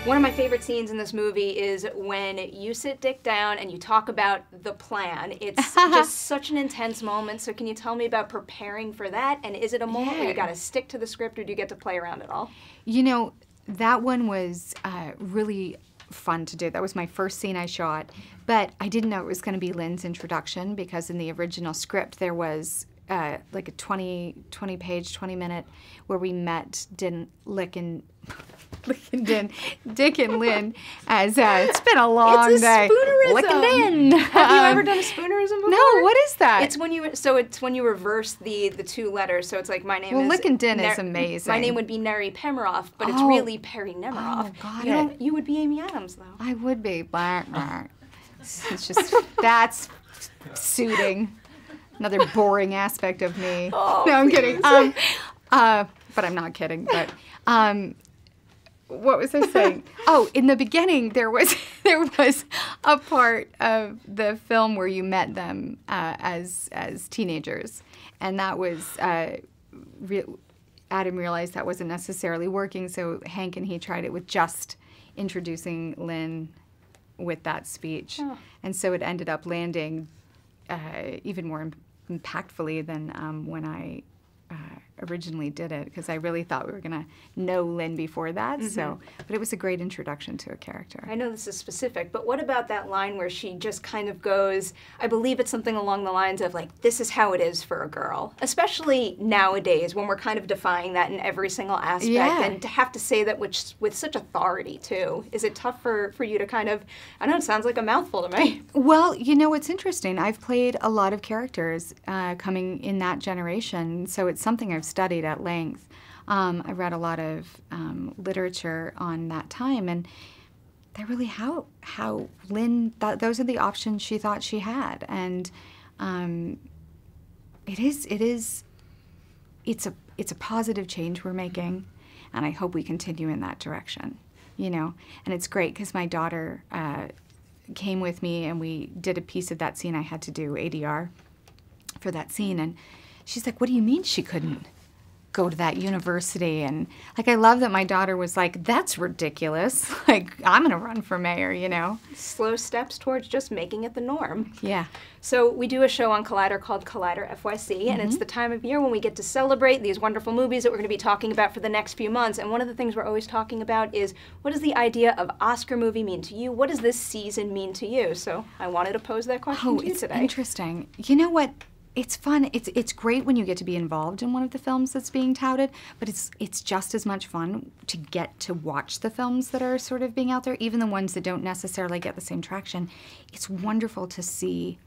One of my favorite scenes in this movie is when you sit Dick down and you talk about the plan. It's just such an intense moment, so can you tell me about preparing for that? And is it a moment where you gotta stick to the script, or do you get to play around at all? You know, that one was really fun to do. That was my first scene I shot, but I didn't know it was gonna be Lynne's introduction, because in the original script there was like a 20-page, 20-minute where we met Dick and Lynne as it's been a long day. It's a spoonerism. Lickin' Have you ever done a spoonerism before? No, what is that? It's when you reverse the two letters. So it's like my name is Lickin' is amazing. My name would be Neri Pemeroff, but it's really Perry Nemiroff. Oh, got it. You would be Amy Adams though. I would be. It's just that's suiting. Another boring aspect of me. Oh, no, I'm kidding. But I'm not kidding. But what was I saying? Oh, in the beginning there was a part of the film where you met them as teenagers, and that was Adam realized that wasn't necessarily working, so Hank and he tried it with just introducing Lynne with that speech, and so it ended up landing even more impactfully than when I originally did it, because I really thought we were going to know Lynne before that. So, but it was a great introduction to a character. I know this is specific, but what about that line where she just kind of goes, I believe it's something along the lines of like, this is how it is for a girl, especially nowadays when we're kind of defying that in every single aspect, and to have to say that with such authority too. Is it tough for you to kind of, I know it sounds like a mouthful to me. Well, you know, it's interesting. I've played a lot of characters coming in that generation, so it's something I've studied at length. I read a lot of literature on that time, and they're really how Lynne thought those are the options she thought she had, and it's a positive change we're making, and I hope we continue in that direction. You know, and it's great because my daughter came with me, and we did a piece of that scene. I had to do ADR for that scene, and she's like, "What do you mean she couldn't go to that university?" And like, I love that my daughter was like, "That's ridiculous. Like, I'm gonna run for mayor," you know? Slow steps towards just making it the norm. Yeah. So we do a show on Collider called Collider FYC, and it's the time of year when we get to celebrate these wonderful movies that we're going to be talking about for the next few months. And one of the things we're always talking about is, what does the idea of Oscar movie mean to you? What does this season mean to you? So I wanted to pose that question to you today. Oh, it's interesting. You know what? It's fun. It's great when you get to be involved in one of the films that's being touted, but it's just as much fun to get to watch the films that are sort of being out there, even the ones that don't necessarily get the same traction. It's wonderful to see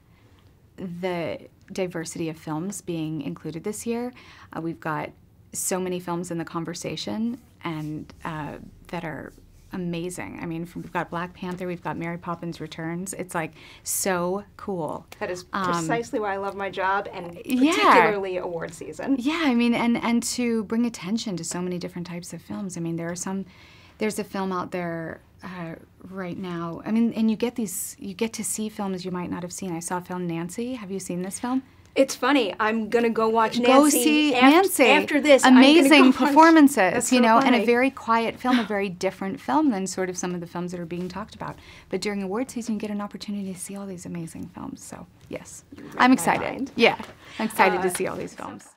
the diversity of films being included this year. We've got so many films in the conversation, and that are amazing. I mean, we've got Black Panther, we've got Mary Poppins Returns. It's like so cool. That is precisely why I love my job, and particularly award season. Yeah, I mean, and to bring attention to so many different types of films. I mean, there's a film out there right now. I mean, and you get to see films you might not have seen. I saw film Nancy. Have you seen this film? It's funny. I'm gonna go watch Nancy. Go see Nancy. After this. Amazing performances, you know, funny. and a very quiet film, a very different film than sort of some of the films that are being talked about. But during award season, you get an opportunity to see all these amazing films. So yes, I'm excited. Yeah, I'm excited to see all these films.